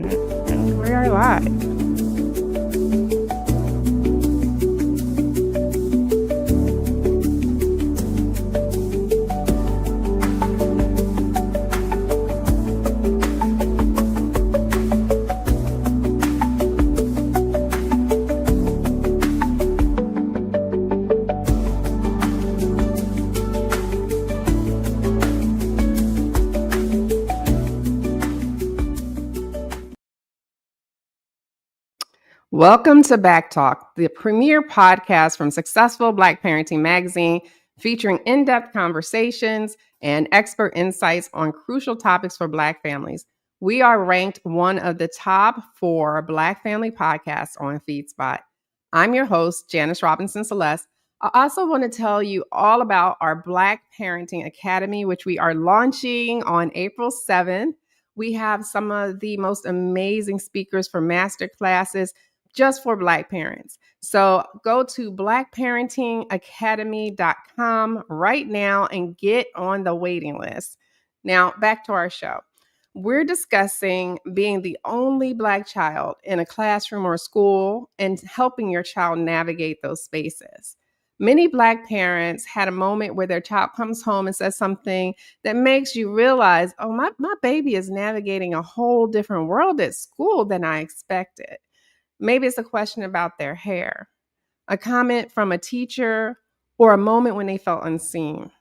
And we are live. Welcome to BACKtalk, the premier podcast from Successful Black Parenting Magazine, featuring in-depth conversations and expert insights on crucial topics for Black families. We are ranked one of the top 4 Black family podcasts on FeedSpot. I'm your host, Janice Robinson Celeste. I also want to tell you all about our Black Parenting Academy, which we are launching on April 7th. We have some of the most amazing speakers for master classes just for Black parents. So go to blackparentingacademy.com right now and get on the waiting list. Now, back to our show. We're discussing being the only Black child in a classroom or school and helping your child navigate those spaces. Many Black parents had a moment where their child comes home and says something that makes you realize, oh, my baby is navigating a whole different world at school than I expected. Maybe it's a question about their hair, a comment from a teacher, or a moment when they felt unseen.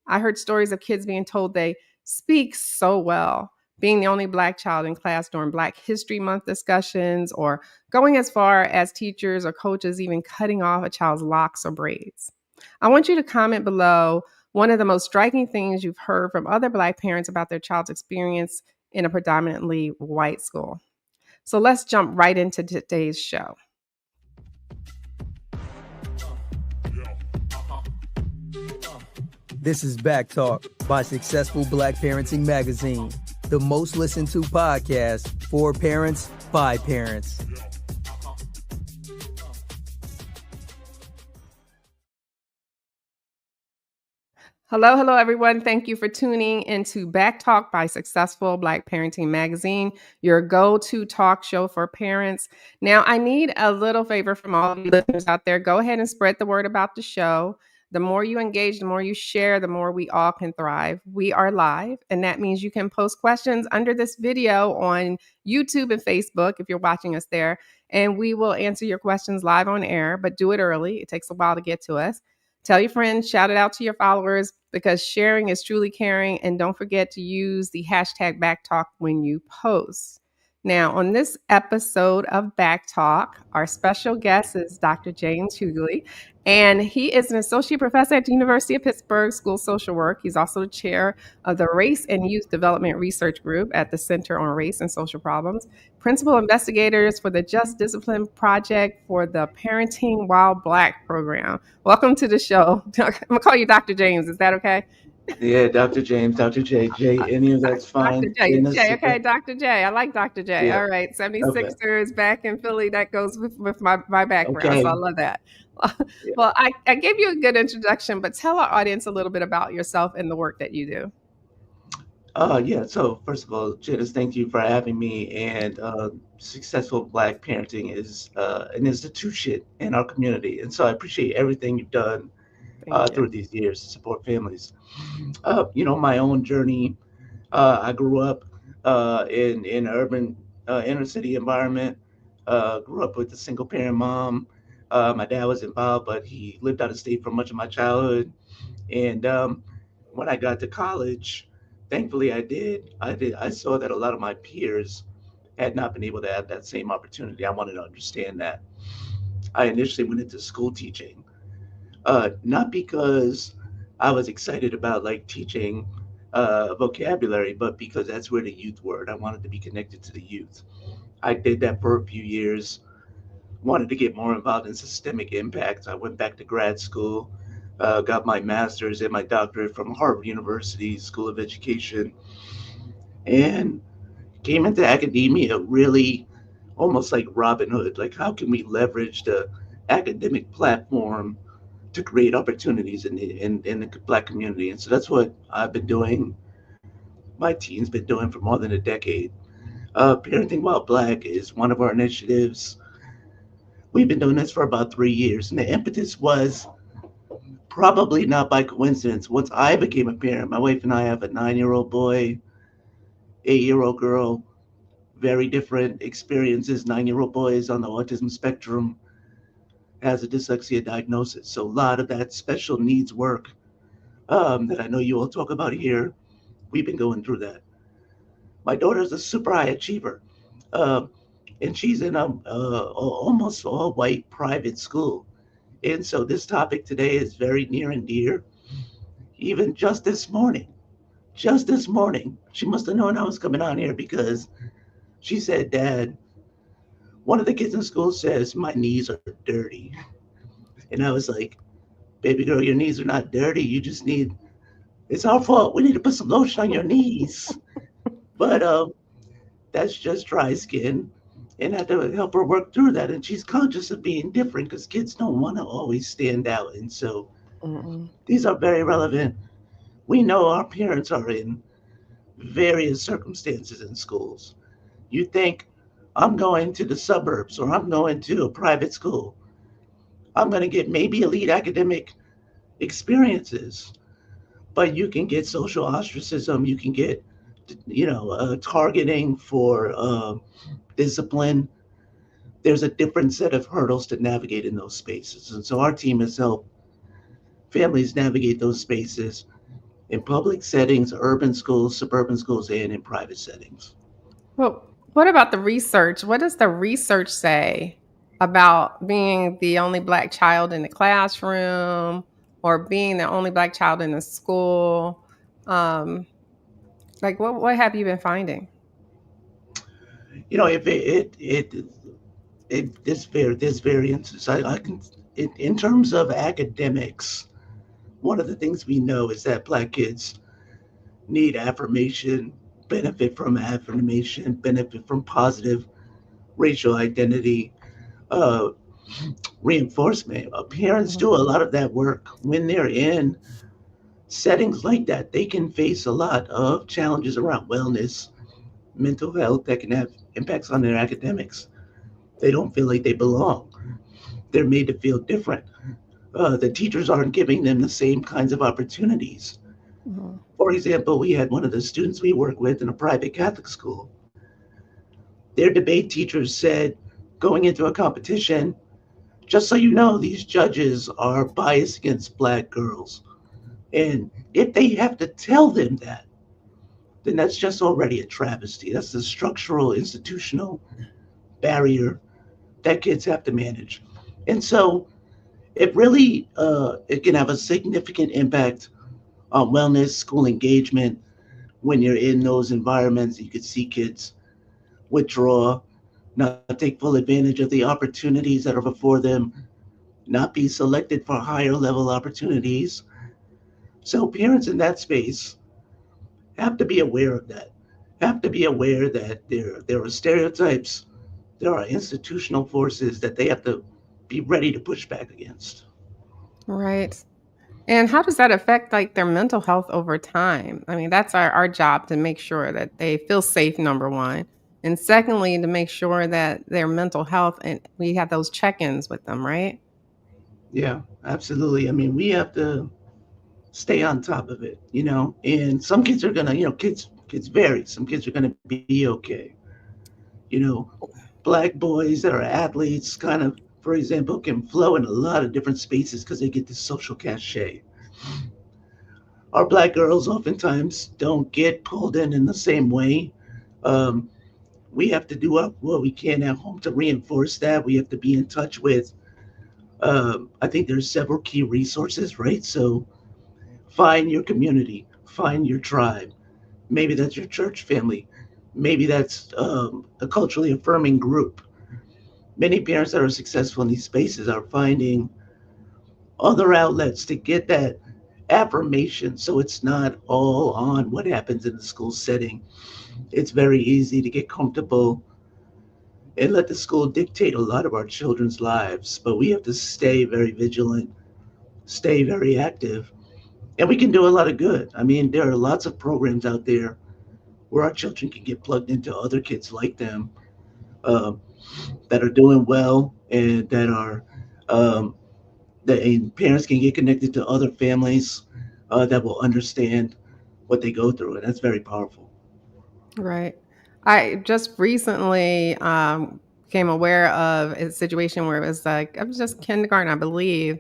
I heard stories of kids being told they speak so well, being the only Black child in class during Black History Month discussions, or going as far as teachers or coaches even cutting off a child's locks or braids. I want you to comment below one of the most striking things you've heard from other Black parents about their child's experience in a predominantly white school. So let's jump right into today's show. This is BACKtalk by Successful Black Parenting Magazine, the most listened to podcast for parents by parents. Hello, everyone. Thank you for tuning into BACKtalk by Successful Black Parenting Magazine, your go-to talk show for parents. Now, I need a little favor from all of you listeners out there. Go ahead and spread the word about the show. The more you engage, the more you share, the more we all can thrive. We are live, and that means you can post questions under this video on YouTube and Facebook if you're watching us there, and we will answer your questions live on air, but do it early. It takes a while to get to us. Tell your friends, shout it out to your followers, because sharing is truly caring. And don't forget to use the hashtag BACKtalk when you post. Now, on this episode of BACKtalk, our special guest is Dr. James Hughley, and he is an associate professor at the University of Pittsburgh School of Social Work. He's also the chair of the Race and Youth Development Research Group at the Center on Race and Social Problems, principal investigators for the Just Discipline Project for the Parenting While Black program. Welcome to the show. I'm going to call you Dr. James. Is that okay? Yeah, Dr. James, Dr. J, any of that's Dr. fine. J. Janice, J. Okay, Dr. J. I like Dr. J. yeah, All right. okay, 76ers back in Philly. That goes with my background. So I okay, love that. yeah. Well, I gave you a good introduction, but tell our audience a little bit about yourself and the work that you do. Yeah, so first of all, Janice, thank you for having me. And Successful Black Parenting is an institution in our community. And so I appreciate everything you've done Thank you. through these years to support families. My own journey, I grew up in an urban inner city environment, grew up with a single parent mom. My dad was involved, but he lived out of state for much of my childhood. And when I got to college, thankfully I saw that a lot of my peers had not been able to have that same opportunity. I wanted to understand that. I initially went into school teaching, not because I was excited about like teaching vocabulary, but because that's where the youth were. And I wanted to be connected to the youth. I did that for a few years, wanted to get more involved in systemic impacts. I went back to grad school, got my master's and my doctorate from Harvard University School of Education, and came into academia really almost like Robin Hood. Like, how can we leverage the academic platform to create opportunities in the Black community? And so that's what I've been doing. My team's been doing for more than a decade. Parenting While Black is one of our initiatives. We've been doing this for about 3 years, and the impetus was probably not by coincidence. Once I became a parent, my wife and I have a 9-year-old boy, 8-year-old girl, very different experiences. 9-year-old boy is on the autism spectrum, has a dyslexia diagnosis. So a lot of that special needs work that I know you all talk about here, we've been going through that. My daughter's a super high achiever, uh, and she's in a almost all white private school. And so this topic today is very near and dear. Even just this morning, she must have known I was coming on here because she said, Dad, one of the kids in school says my knees are dirty. And I was like, baby girl, your knees are not dirty. You just need, it's our fault. We need to put some lotion on your knees. But that's just dry skin. And I had to help her work through that. And she's conscious of being different because kids don't want to always stand out. And so Mm-mm. these are very relevant. We know our parents are in various circumstances in schools. You think, I'm going to the suburbs or I'm going to a private school. I'm going to get maybe elite academic experiences, but you can get social ostracism. You can get, targeting for discipline. There's a different set of hurdles to navigate in those spaces. And so our team has helped families navigate those spaces in public settings, urban schools, suburban schools, and in private settings. Well, what about the research? What does the research say about being the only Black child in the classroom or being the only Black child in the school? Um, like, what have you been finding? If this variance, I can, in terms of academics, one of the things we know is that Black kids need affirmation, benefit from affirmation, benefit from positive racial identity, uh, reinforcement. Parents Mhm, do a lot of that work when they're in settings like that. They can face a lot of challenges around wellness, mental health that can have impacts on their academics. They don't feel like they belong. They're made to feel different. The teachers aren't giving them the same kinds of opportunities. mhm, For example, we had one of the students we work with in a private Catholic school. Their debate teachers said, going into a competition, just so you know, these judges are biased against Black girls. And if they have to tell them that, then that's just already a travesty. That's the structural, institutional barrier that kids have to manage. And so it can have a significant impact on wellness, school engagement. When you're in those environments, you could see kids withdraw, not take full advantage of the opportunities that are before them, not be selected for higher level opportunities. So parents in that space have to be aware of that. Have to be aware that there are stereotypes, there are institutional forces that they have to be ready to push back against. right. And how does that affect, like, their mental health over time? I mean, that's our job to make sure that they feel safe, number 1, and secondly, to make sure that their mental health and we have those check-ins with them, right? Yeah, absolutely. I mean, we have to stay on top of it, And some kids are gonna, kids vary. Some kids are gonna be okay. You know, Black boys that are athletes, kind of, for example, can flow in a lot of different spaces because they get this social cachet. Our Black girls oftentimes don't get pulled in the same way. Um, we have to do what we can at home to reinforce that. We have to be in touch with. I think there's several key resources, right? So find your community, find your tribe. Maybe that's your church family. Maybe that's a culturally affirming group. Many parents that are successful in these spaces are finding other outlets to get that affirmation so it's not all on what happens in the school setting. It's very easy to get comfortable and let the school dictate a lot of our children's lives, but we have to stay very vigilant, stay very active, and we can do a lot of good. I mean, there are lots of programs out there where our children can get plugged into other kids like them, uh, that are doing well, and that are um, that and parents can get connected to other families that will understand what they go through, and that's very powerful. Right. I just recently became aware of a situation where it was like, I was just kindergarten, I believe.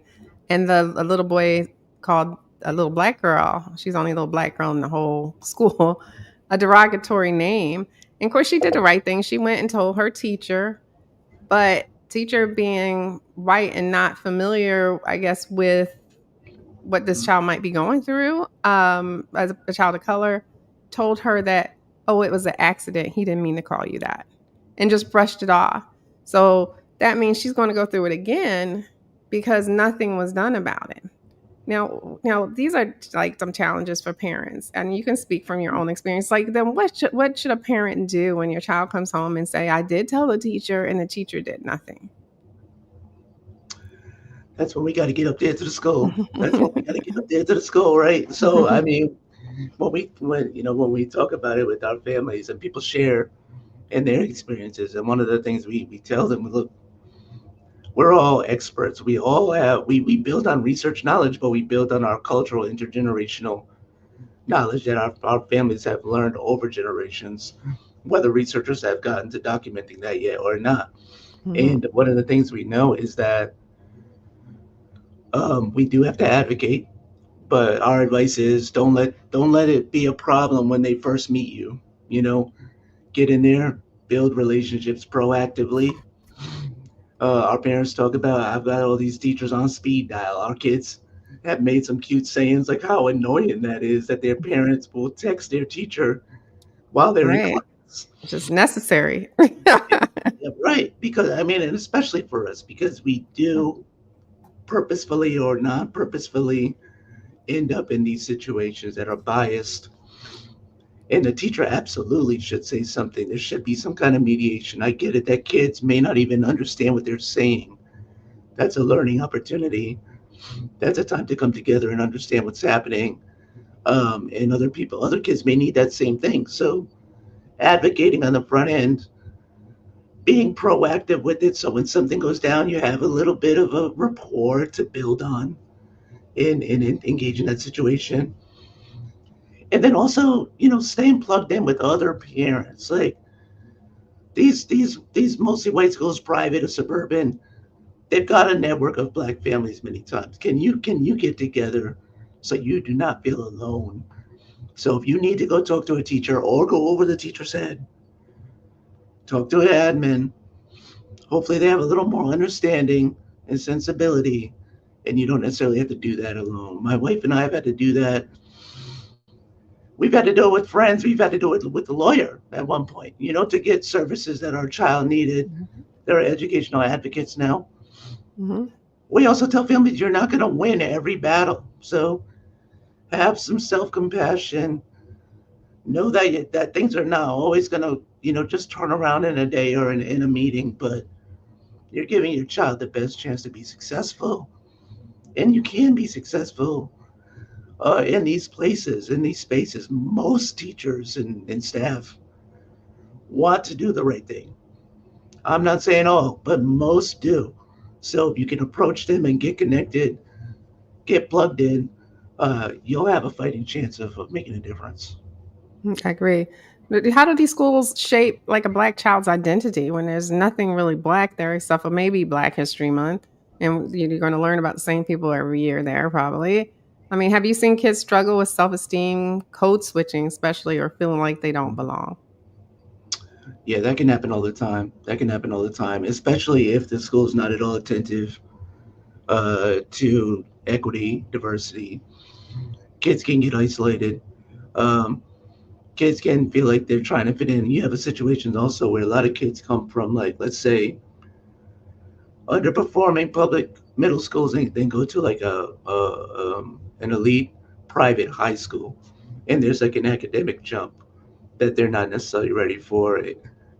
And a little boy called a little black girl, she's only a little black girl in the whole school, a derogatory name. And of course, she did the right thing. She went and told her teacher, but teacher being white and not familiar, I guess, with what this child might be going through, as a child of color, told her that, "Oh, it was an accident. He didn't mean to call you that," and just brushed it off. So that means she's going to go through it again because nothing was done about it. Now these are like some challenges for parents, and you can speak from your own experience. Like, then what should a parent do when your child comes home and say, "I did tell the teacher, and the teacher did nothing"? That's when we got to get up there to the school. That's when we got to get up there to the school, right? So I mean, when we talk about it with our families and people share in their experiences, and one of the things we tell them, look, we're all experts. We all have we build on research knowledge, but we build on our cultural intergenerational knowledge that our families have learned over generations, whether researchers have gotten to documenting that yet or not. Mhm. And one of the things we know is that we do have to advocate, but our advice is don't let it be a problem when they first meet you. You know, get in there, build relationships proactively. Our parents talk about, I've got all these teachers on speed dial. Our kids have made some cute sayings like how annoying that is that their parents will text their teacher while they're in Right. class. Just necessary. Yeah, yeah, right. Because I mean, and especially for us, because we do purposefully or non purposefully end up in these situations that are biased. And the teacher absolutely should say something. There should be some kind of mediation. I get it that kids may not even understand what they're saying. That's a learning opportunity. That's a time to come together and understand what's happening. And other kids may need that same thing. So advocating on the front end, being proactive with it. So when something goes down, you have a little bit of a rapport to build on and engage in that situation. And then also, staying plugged in with other parents. Like these mostly white schools, private or suburban, they've got a network of black families many times. Can you get together so you do not feel alone? So if you need to go talk to a teacher or go over the teacher's head, talk to an admin. Hopefully they have a little more understanding and sensibility, and you don't necessarily have to do that alone. My wife and I have had to do that. We've had to do it with friends. We've had to do it with the lawyer at one point, to get services that our child needed. Mhm. There are educational advocates now. Mhm. We also tell families you're not going to win every battle. So have some self compassion. Know that things are not always going to, just turn around in a day or in a meeting, but you're giving your child the best chance to be successful. And you can be successful in these places, in these spaces. Most teachers and staff want to do the right thing. I'm not saying all, but most do. So if you can approach them and get connected, get plugged in, you'll have a fighting chance of making a difference. I agree. But how do these schools shape like a black child's identity when there's nothing really black there except for maybe Black History Month, and you're going to learn about the same people every year there probably. I mean, have you seen kids struggle with self-esteem, code switching, especially, or feeling like they don't belong? Yeah, that can happen all the time. That can happen all the time, especially if the school's not at all attentive to equity, diversity. Kids can get isolated. Um, Kids can feel like they're trying to fit in. You have a situation also where a lot of kids come from, like, let's say, underperforming public middle schools and then go to like an elite private high school, and there's like an academic jump that they're not necessarily ready for.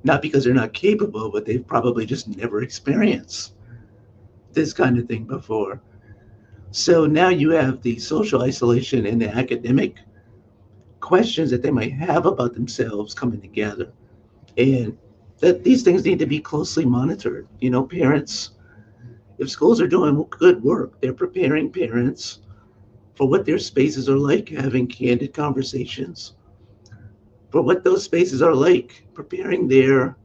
Not because they're not capable, but they've probably just never experienced this kind of thing before. So now you have the social isolation and the academic questions that they might have about themselves coming together. And that these things need to be closely monitored. Parents, if schools are doing good work, they're preparing parents for what their spaces are like, having candid conversations, for what those spaces are like, preparing their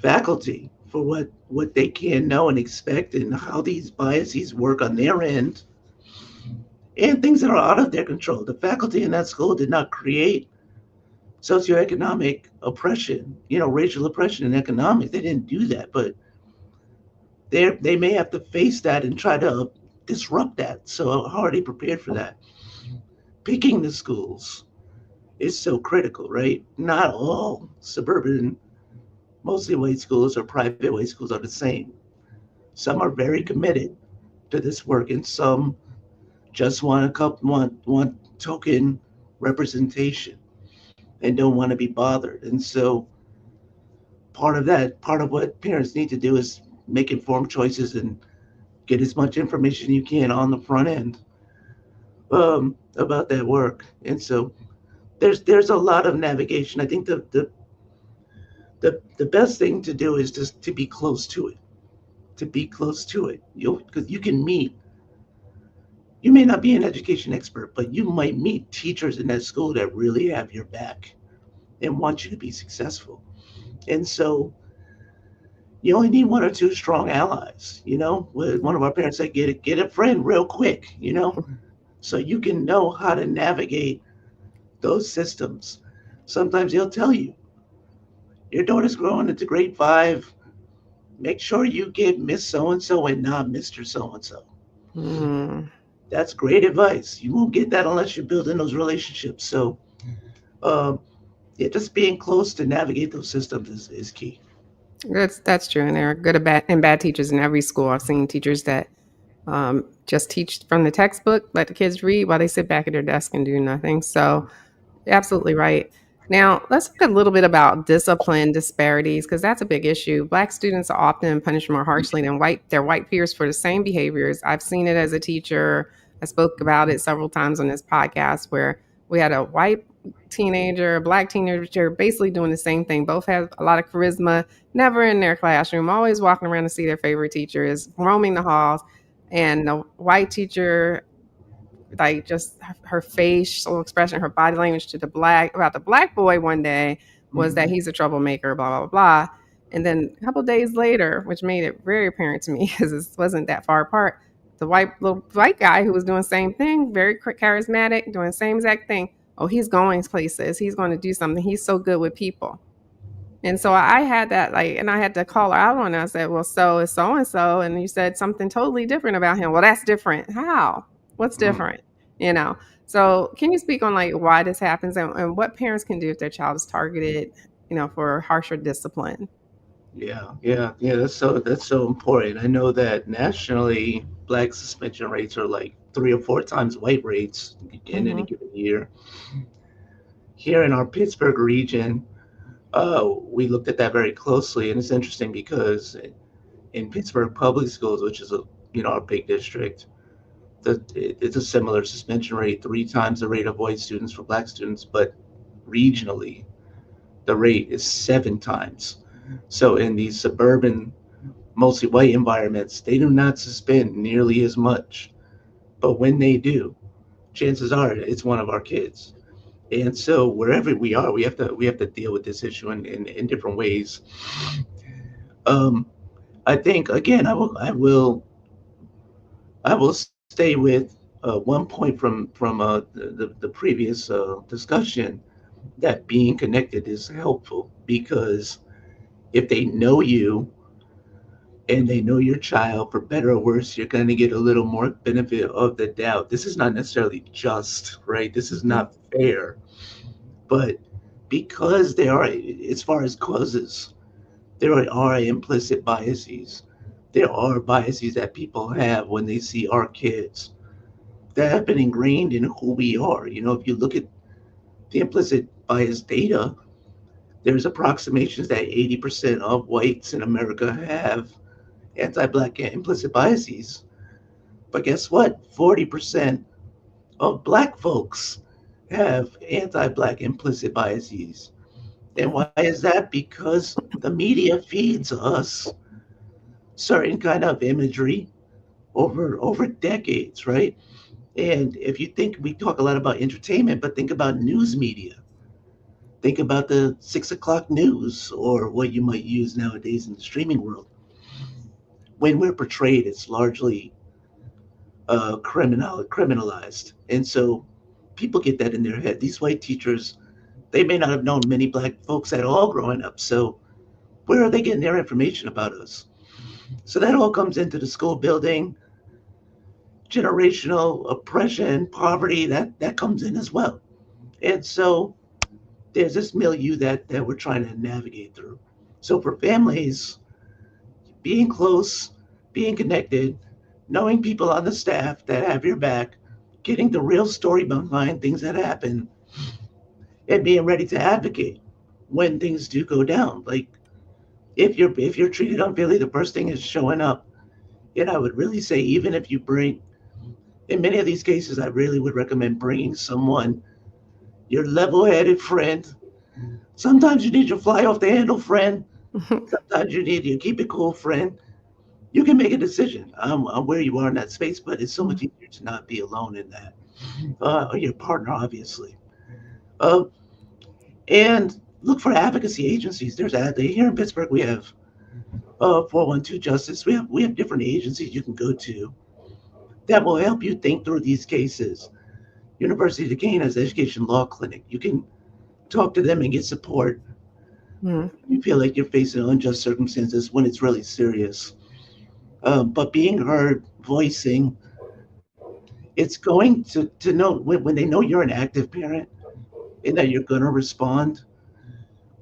faculty for what they can know and expect and how these biases work on their end and things that are out of their control. The faculty in that school did not create socioeconomic oppression, racial oppression and economics. They didn't do that, but they may have to face that and try to disrupt that. So how are they prepared for that? Picking the schools is so critical, right? Not all suburban, mostly white schools or private white schools are the same. Some are very committed to this work, and some just want a couple want token representation and don't want to be bothered. And so part of what parents need to do is make informed choices and get as much information you can on the front end about that work. And so there's a lot of navigation. I think the best thing to do is just to be close to it. To be close to it. Because you can meet. You may not be an education expert, but you might meet teachers in that school that really have your back and want you to be successful. And so you only need one or two strong allies. One of our parents said, get a friend real quick. So you can know how to navigate those systems. Sometimes they'll tell you, your daughter's growing into grade 5. Make sure you give Miss So and so and not Mr. So and so. Mm. That's great advice. You won't get that unless you're building those relationships. So, um, yeah, just being close to navigate those systems is key. That's true, and there are good and bad teachers in every school. I've seen teachers that just teach from the textbook, let the kids read while they sit back at their desk and do nothing. So you're absolutely right. Now, let's talk a little bit about discipline disparities because that's a big issue. Black students are often punished more harshly than their white peers for the same behaviors. I've seen it as a teacher. I spoke about it several times on this podcast where we had a white teenager, a black teenager, basically doing the same thing. Both have a lot of charisma, never in their classroom, always walking around to see their favorite teachers, roaming the halls. And the white teacher, like just her facial expression, her body language to the black boy one day was that Mhm. he's a troublemaker, blah blah blah. And then a couple of days later, which made it very apparent to me because it wasn't that far apart, the little white guy who was doing the same thing, very charismatic, doing the same exact thing. Oh, he's going places. He's going to do something. He's so good with people. And so I had that and I had to call her out on it. I said, well, so is so and so. And you said something totally different about him. Well, that's different. How? What's Mm. different? You know? So can you speak on why this happens and what parents can do if their child is targeted, for harsher discipline? Yeah. That's so important. I know that nationally, black suspension rates are like 3 or 4 times white rates in any Mm-hmm. given year. Here in our Pittsburgh region, we looked at that very closely, and it's interesting because in Pittsburgh public schools, which is our big district, it's a similar suspension rate, 3 times the rate of white students for black students, but regionally, the rate is 7 times. So in these suburban, mostly white environments, they do not suspend nearly as much. But when they do, chances are it's one of our kids. And so wherever we are, we have to deal with this issue in different ways. Um, I think again, I will stay with one point from the previous discussion that being connected is helpful because if they know you and they know your child for better or worse, you're going to get a little more benefit of the doubt. This is not necessarily just, right? This is not fair, but because there are, as far as causes, there are implicit biases. There are biases that people have when they see our kids that have been ingrained in who we are. If you look at the implicit bias data, there's approximations that 80% of whites in America have anti-black implicit biases. But guess what? 40% of black folks have anti-Black implicit biases. And Yeah. why is that? Because the media feeds us certain kind of imagery over decades, right? And if you think, we talk a lot about entertainment, but think about news media. Think about the 6 o'clock news, or what you might use nowadays in the streaming world. When we're portrayed, it's largely criminalized, and so people get that in their head. These white teachers, they may not have known many Black folks at all growing up, so where are they getting their information about us? So that all comes into the school building. Generational oppression, poverty, that comes in as well. And so there's this milieu that we're trying to navigate through. So for families, being close, being connected, knowing people on the staff that have your back, getting the real story behind things that happen, and being ready to advocate when things do go down. Like, if you're treated unfairly, the first thing is showing up. And I would really say, even if you bring, in many of these cases, I really would recommend bringing someone, your level-headed friend. Sometimes you need your fly off the handle friend. Sometimes you need your keep it cool friend. You can make a decision on where you are in that space, but it's so much easier to not be alone in that. Or your partner, obviously. Uh, and look for advocacy agencies. Here in Pittsburgh. We have 412 Justice. We have different agencies you can go to that will help you think through these cases. University of Duquesne has an education law clinic. You can talk to them and get support. Mm. You feel like you're facing unjust circumstances when it's really serious. But being heard, voicing, it's going to know when they know you're an active parent and that you're going to respond.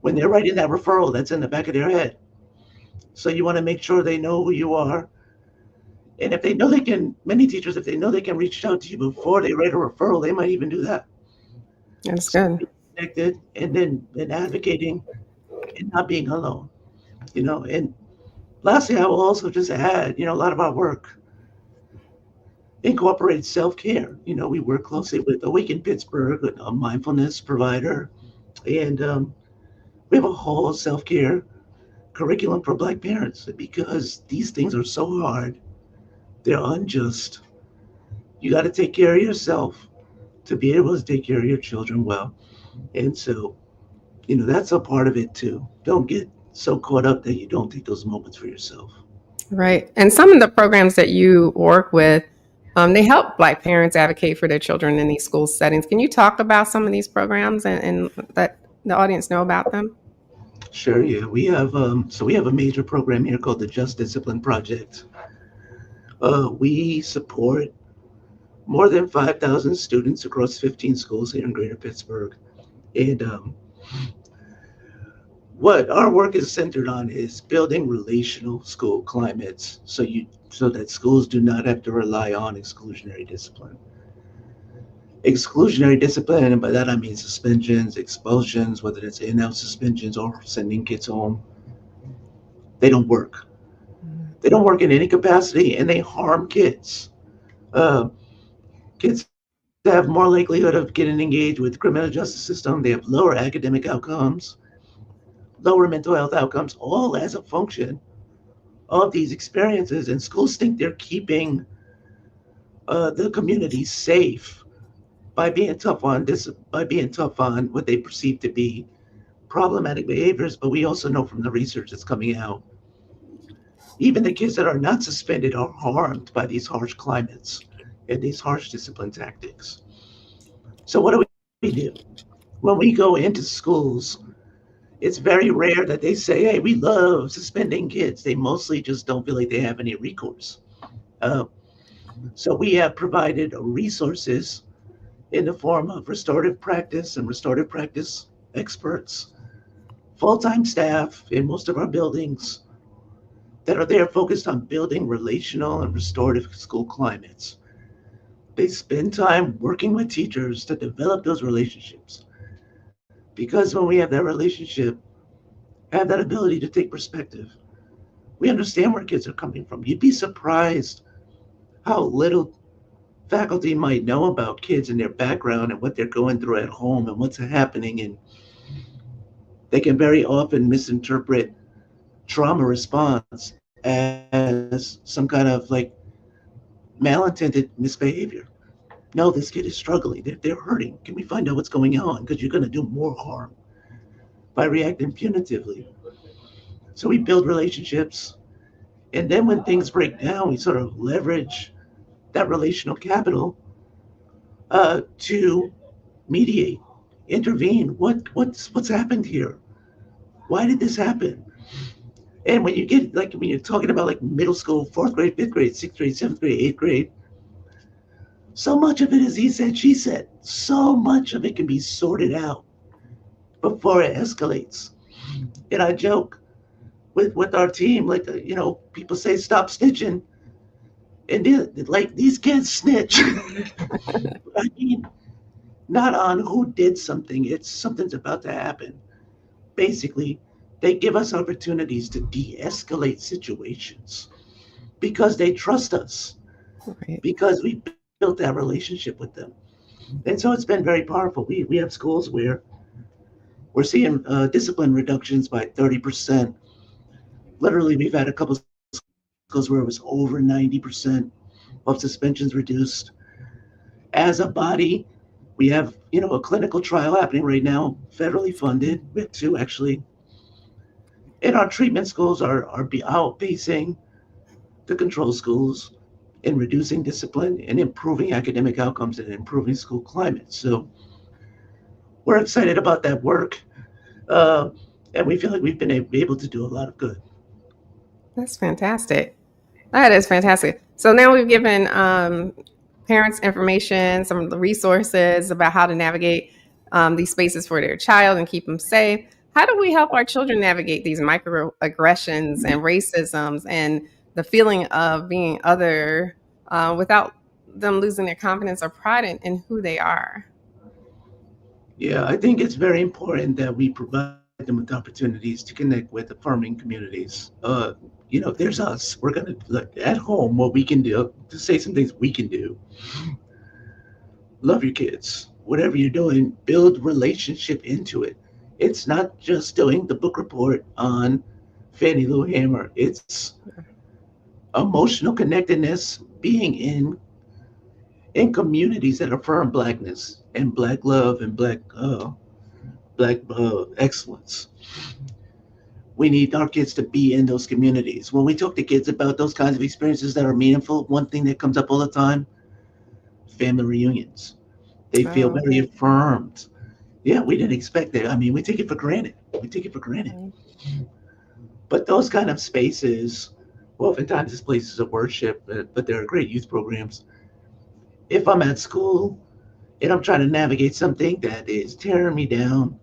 When they're writing that referral, that's in the back of their head. So you want to make sure they know who you are. And if they know they can, many teachers, if they know they can reach out to you before they write a referral, they might even do that. That's So good. being connected, and then advocating and not being alone. And lastly, I will also just add, a lot of our work incorporates self-care. We work closely with Awaken Pittsburgh, a mindfulness provider, and we have a whole self-care curriculum for Black parents because these things are so hard. They're unjust. You got to take care of yourself to be able to take care of your children well. And so, that's a part of it too. Don't get so caught up that you don't take those moments for yourself. Right. And some of the programs that you work with, they help Black parents advocate for their children in these school settings. Can you talk about some of these programs and let the audience know about them? Sure, yeah. We have a major program here called the Just Discipline Project. We support more than 5,000 students across 15 schools here in Greater Pittsburgh. And what our work is centered on is building relational school climates so that schools do not have to rely on exclusionary discipline. Exclusionary discipline, and by that I mean suspensions, expulsions, whether it's in-house suspensions or sending kids home, they don't work. They don't work in any capacity, and they harm kids. Uh, Kids have more likelihood of getting engaged with the criminal justice system. They have lower academic outcomes, lower mental health outcomes, all as a function of these experiences. And schools think they're keeping the community safe by being tough on what they perceive to be problematic behaviors. But we also know from the research that's coming out, even the kids that are not suspended are harmed by these harsh climates and these harsh discipline tactics. So what do we do? When we go into schools, it's very rare that they say, hey, we love suspending kids. They mostly just don't feel like they have any recourse. Uh, so we have provided resources in the form of restorative practice and restorative practice experts, full-time staff in most of our buildings that are there focused on building relational and restorative school climates. They spend time working with teachers to develop those relationships. Because when we have that relationship, have that ability to take perspective, we understand where kids are coming from. You'd be surprised how little faculty might know about kids and their background and what they're going through at home and what's happening, and they can very often misinterpret trauma response as some kind of like malintended misbehavior. No, this kid is struggling. They're hurting. Can we find out what's going on? Because you're going to do more harm by reacting punitively. So we build relationships. And then when things break down, we sort of leverage that relational capital to mediate, intervene. What's happened here? Why did this happen? And when you get like when you're talking about like middle school, fourth grade, fifth grade, sixth grade, seventh grade, eighth grade, so much of it is he said, she said. So much of it can be sorted out before it escalates. And I joke with our team, like people say stop snitching, and like these kids snitch. I mean, not on who did something. It's something's about to happen. Basically, they give us opportunities to de-escalate situations because they trust us, Right. because we built that relationship with them. And so it's been very powerful. We have schools where we're seeing discipline reductions by 30%. Literally, we've had a couple of schools where it was over 90% of suspensions reduced. As a body, we have, a clinical trial happening right now, federally funded. We have two actually. And our treatment schools are outpacing the control schools in reducing discipline and improving academic outcomes and improving school climate. So we're excited about that work. Uh, and we feel like we've been able to do a lot of good. That's fantastic. That is fantastic. So now we've given parents information, some of the resources about how to navigate these spaces for their child and keep them safe. How do we help our children navigate these microaggressions and racisms and the feeling of being other without them losing their confidence or pride in who they are? Yeah, I think it's very important that we provide them with opportunities to connect with affirming communities. There's us. We're gonna like, at home. What we can do to say some things we can do. Love your kids. Whatever you're doing, build relationship into it. It's not just doing the book report on Fannie Lou Hamer. It's emotional connectedness, being in communities that affirm blackness and black love and black excellence. We need our kids to be in those communities. When we talk to kids about those kinds of experiences that are meaningful, one thing that comes up all the time: family reunions. They feel Oh, very okay. affirmed. Yeah, we didn't expect it. I mean, we take it for granted. We take it for granted. Mm. But those kind of spaces, oftentimes it's places of worship, but there are great youth programs. If I'm at school and I'm trying to navigate something that is tearing me down,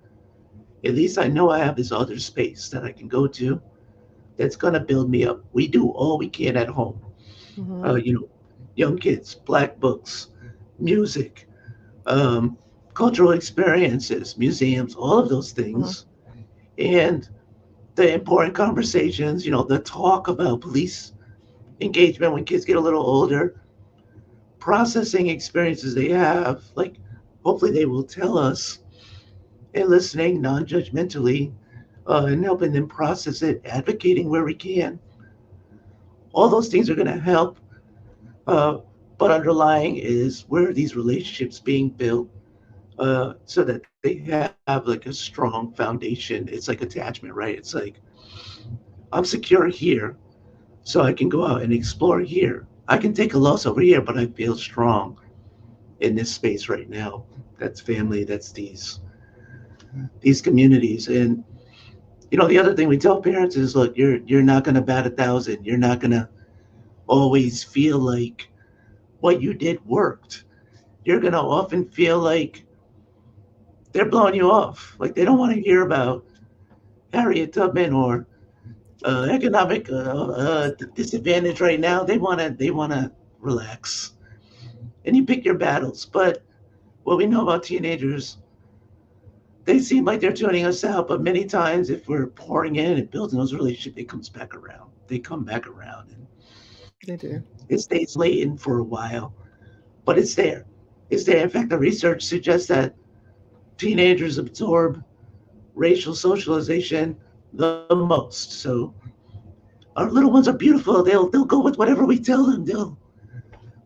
at least I know I have this other space that I can go to that's going to build me up. We do all we can at home. Mhm. Uh, you know, Young kids, black books, music, um, cultural experiences, museums, all of those Mhm. things. And the important conversations, the talk about police engagement when kids get a little older, processing experiences they have. Like, hopefully, they will tell us, and listening non judgmentally and helping them process it, advocating where we can. All those things are going to help. Uh, but underlying is where are these relationships being built so that they have like a strong foundation. It's like attachment, right? It's like I'm secure here, so I can go out and explore here. I can take a loss over here, but I feel strong in this space right now. That's family. That's these communities. And the other thing we tell parents is, look, you're not going to bat 1,000. You're not going to always feel like what you did worked. You're going to often feel like they're blowing you off. Like they don't want to hear about Harriet Tubman or economic disadvantage right now. They wanna relax, and you pick your battles. But what we know about teenagers, they seem like they're tuning us out. But many times, if we're pouring in and building those relationships, it comes back around. They come back around, and They do. it stays latent for a while. but it's there. It's there. In fact, the research suggests that teenagers absorb racial socialization the most. So our little ones are beautiful. They'll go with whatever we tell them. They'll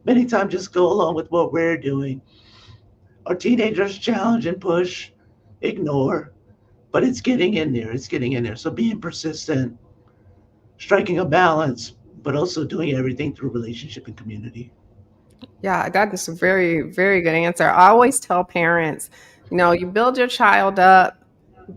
many times just go along with what we're doing. Our teenagers challenge and push, ignore, but it's getting in there. It's getting in there. So being persistent, striking a balance, but also doing everything through relationship and community. Yeah, that is a very, very good answer. I always tell parents, you build your child up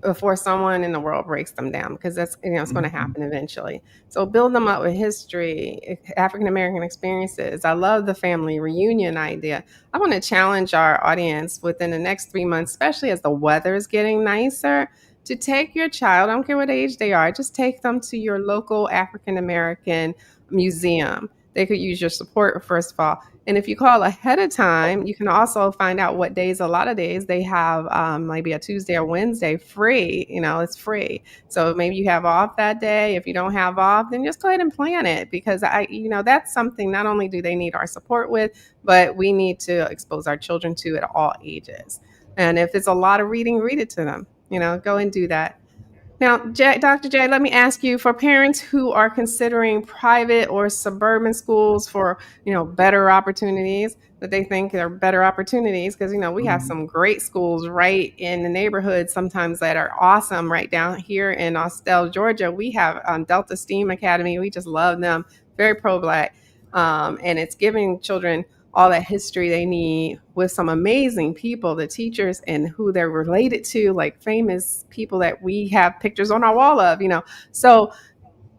before someone in the world breaks them down, because that's, it's going to Mhm. happen eventually. So build them up with history, African American experiences. I love the family reunion idea. I want to challenge our audience within the next 3 months, especially as the weather is getting nicer, to take your child, I don't care what age they are, just take them to your local African American museum. They could use your support, first of all. And if you call ahead of time, you can also find out what days. A lot of days they have maybe a Tuesday or Wednesday free. It's free. So maybe you have off that day. If you don't have off, then just go ahead and plan it, because that's something not only do they need our support with, but we need to expose our children to at all ages. And if it's a lot of reading, read it to them. Go and do that. Now, Dr. J, let me ask you, for parents who are considering private or suburban schools for, better opportunities, that they think are better opportunities, because, we have Mhm. some great schools right in the neighborhood sometimes that are awesome. Right down here in Austell, Georgia, we have Delta STEAM Academy. We just love them. Very pro-Black. And it's giving children all that history they need, with some amazing people, the teachers, and who they're related to, like famous people that we have pictures on our wall of. So,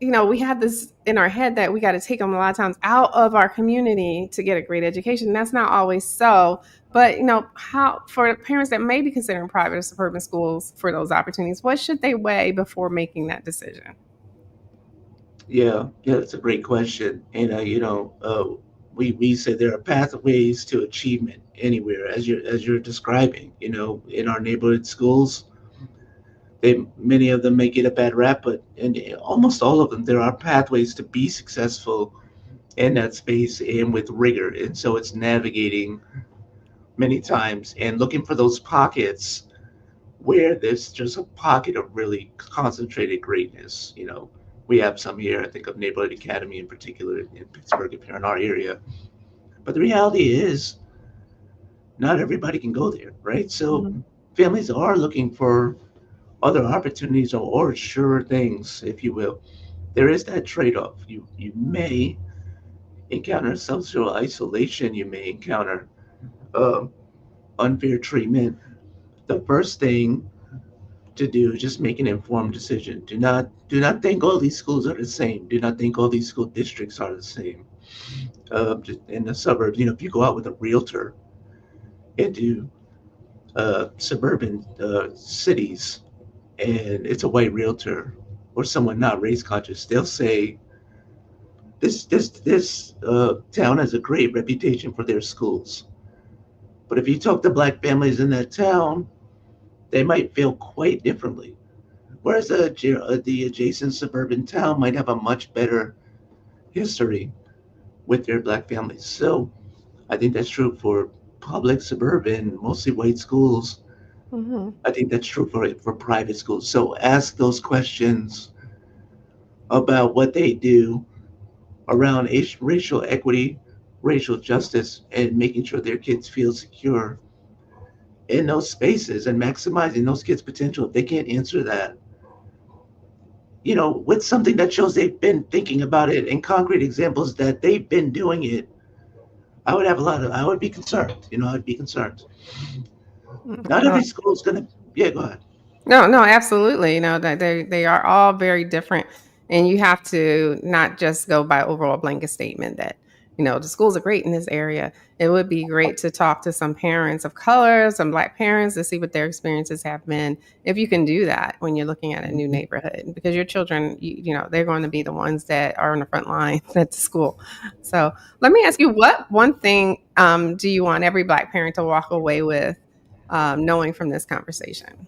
we have this in our head that we got to take them a lot of times out of our community to get a great education. That's not always so. But, how, for parents that may be considering private or suburban schools for those opportunities, what should they weigh before making that decision? Yeah, that's a great question. And we said there are pathways to achievement anywhere, as you're describing. In our neighborhood schools, they many of them may get a bad rap, but in almost all of them, there are pathways to be successful in that space and with rigor. And so it's navigating many times and looking for those pockets where there's just a pocket of really concentrated greatness. We have some here. I think of Neighborhood Academy in particular in Pittsburgh, if you're in our area. But the reality is, not everybody can go there, right? So Mhm. families are looking for other opportunities or sure things, if you will. There is that trade-off. You may encounter social isolation. You may encounter um, unfair treatment. The first thing to do is just make an informed decision. Do not think all these schools are the same. Do not think all these school districts are the same. Just in the suburbs, if you go out with a realtor into suburban cities, and it's a white realtor or someone not race conscious, they'll say this town has a great reputation for their schools. But if you talk to black families in that town, they might feel quite differently. Whereas the adjacent suburban town might have a much better history with their black families. So I think that's true for public, suburban, mostly white schools. Mhm. I think that's true for private schools. So ask those questions about what they do around racial equity, racial justice, and making sure their kids feel secure in those spaces and maximizing those kids' potential. If they can't answer that, with something that shows they've been thinking about it and concrete examples that they've been doing it, I would be concerned. I'd be concerned. Not No, every school is going to, yeah, go ahead. no, no, absolutely. That they are all very different, and you have to not just go by overall blanket statement that the schools are great in this area. It would be great to talk to some parents of color, some Black parents, to see what their experiences have been. If you can do that when you're looking at a new Mhm. neighborhood, because your children, they're going to be the ones that are on the front line at the school. So let me ask you, what one thing do you want every Black parent to walk away with, knowing from this conversation?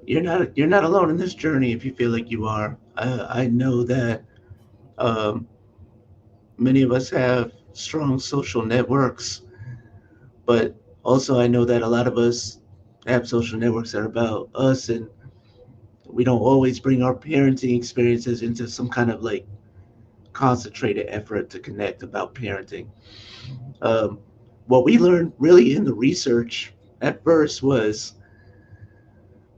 You're not alone in this journey if you feel like you are. I know that um, many of us have. strong social networks, but also I know that a lot of us have social networks that are about us, and we don't always bring our parenting experiences into some kind of like concentrated effort to connect about parenting. Um, what we learned really in the research at first was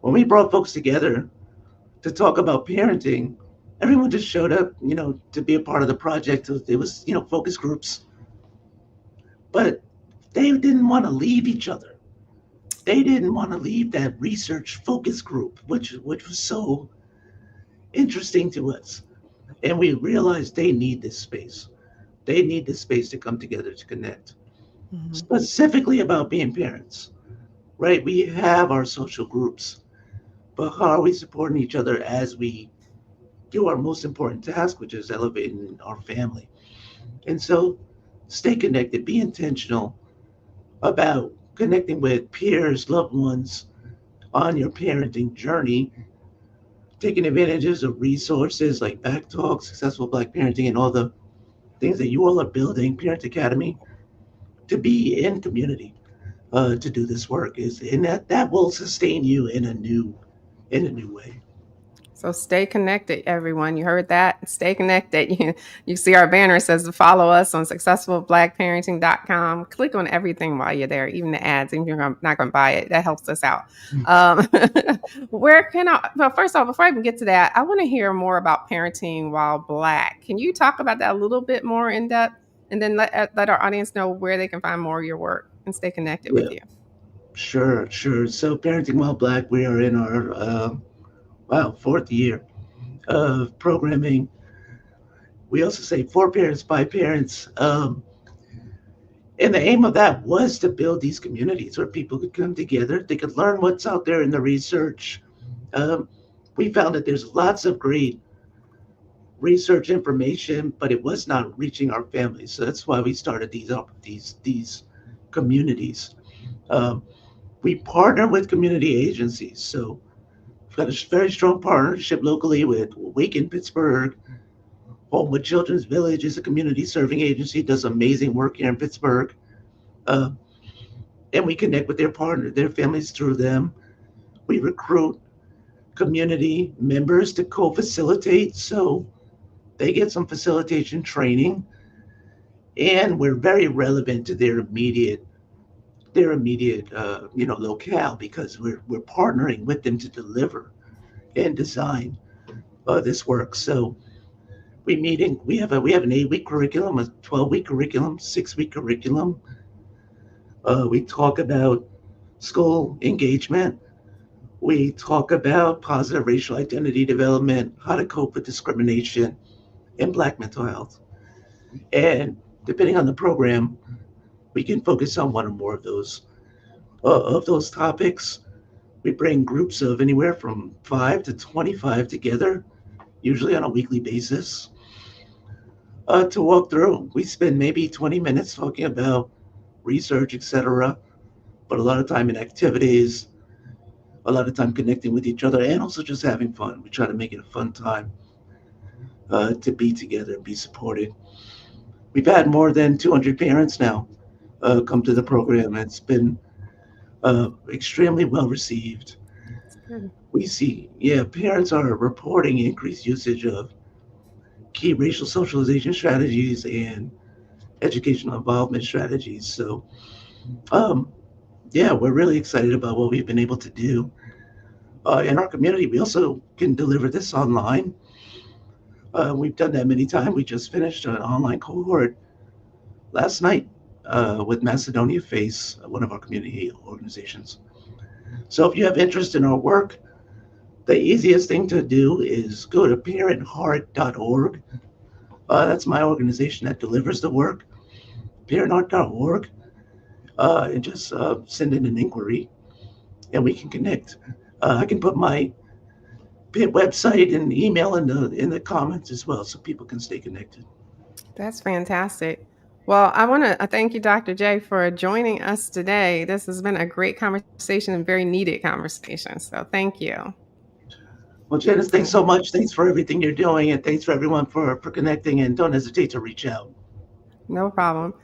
when we brought folks together to talk about parenting, everyone just showed up, to be a part of the project. It was, focus groups, but they didn't want to leave each other. They didn't want to leave that research focus group, which was so interesting to us. And we realized they need this space. They need this space to come together to connect, Mhm. specifically about being parents, right? We have our social groups, but how are we supporting each other as we do our most important task, which is elevating our family? And so stay connected, be intentional about connecting with peers, loved ones on your parenting journey, taking advantages of resources like BACKtalk, Successful Black Parenting, and all the things that you all are building, Parent Academy, to be in community, to do this work and that will sustain you in a new way. So stay connected, everyone. You heard that? Stay connected. You see our banner says to follow us on successfulblackparenting.com. Click on everything while you're there, even the ads, even if you're not going to buy it. That helps us out. Um, where can I, well, first off, before I even get to that, I want to hear more about parenting while Black. Can you talk about that a little bit more in depth? And then let our audience know where they can find more of your work and stay connected with Yeah, you. sure, sure. So Parenting While Black, we are in our fourth year of programming. We also say for parents by parents. And the aim of that was to build these communities where people could come together, they could learn what's out there in the research. Um, we found that there's lots of great research information, but it was not reaching our families. So that's why we started these communities. Um, we partner with community agencies. So we've got a very strong partnership locally with Wake in Pittsburgh. Homewood Children's Village is a community serving agency, does amazing work here in Pittsburgh. Uh, and we connect with their families through them. We recruit community members to co-facilitate, so they get some facilitation training, and we're very relevant to their immediate locale because we're partnering with them to deliver and design this work. So we have an 8-week curriculum, a 12-week curriculum, 6-week curriculum. We talk about school engagement. We talk about positive racial identity development, how to cope with discrimination, and Black mental health. And depending on the program, we can focus on one or more of those topics. We bring groups of anywhere from 5 to 25 together, usually on a weekly basis, to walk through. We spend maybe 20 minutes talking about research, etc., but a lot of time in activities, a lot of time connecting with each other, and also just having fun. We try to make it a fun time to be together and be supported. We've had more than 200 parents now come to the program. It's been extremely well received. That's good. We see, yeah, parents are reporting increased usage of key racial socialization strategies and educational involvement strategies. So, um, yeah, we're really excited about what we've been able to do in our community. We also can deliver this online. We've done that many times. We just finished an online cohort last night with Macedonia Face, one of our community organizations. So if you have interest in our work, the easiest thing to do is go to parentheart.org. That's my organization that delivers the work, parentheart.org, and just send in an inquiry and we can connect. I can put my website and email in the comments as well so people can stay connected. That's fantastic. Well, I want to thank you, Dr. J, for joining us today. This has been a great conversation and very needed conversation. So thank you. Well, Janice, thanks And so much. Thanks for everything you're doing, and thanks for everyone for connecting. And don't hesitate to reach out. No problem.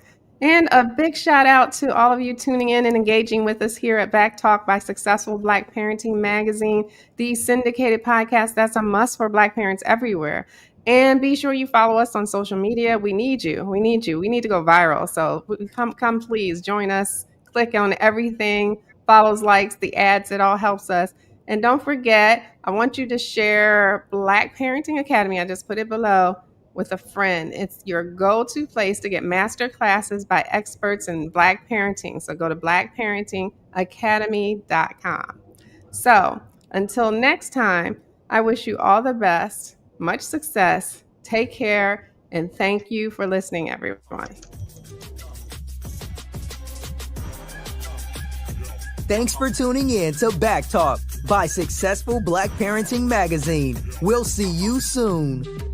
And a big shout out to all of you tuning in and engaging with us here at Back Talk by Successful Black Parenting Magazine, the syndicated podcast that's a must for Black parents everywhere. And be sure you follow us on social media. We need you. We need you. We need to go viral. So come, please join us. Click on everything, follows, likes, the ads. It all helps us. And don't forget, I want you to share Black Parenting Academy. I just put it below with a friend. It's your go-to place to get master classes by experts in Black parenting. So go to blackparentingacademy.com. So until next time, I wish you all the best, much success, take care, and thank you for listening, everyone. Thanks for tuning in to Back Talk by Successful Black Parenting Magazine. We'll see you soon.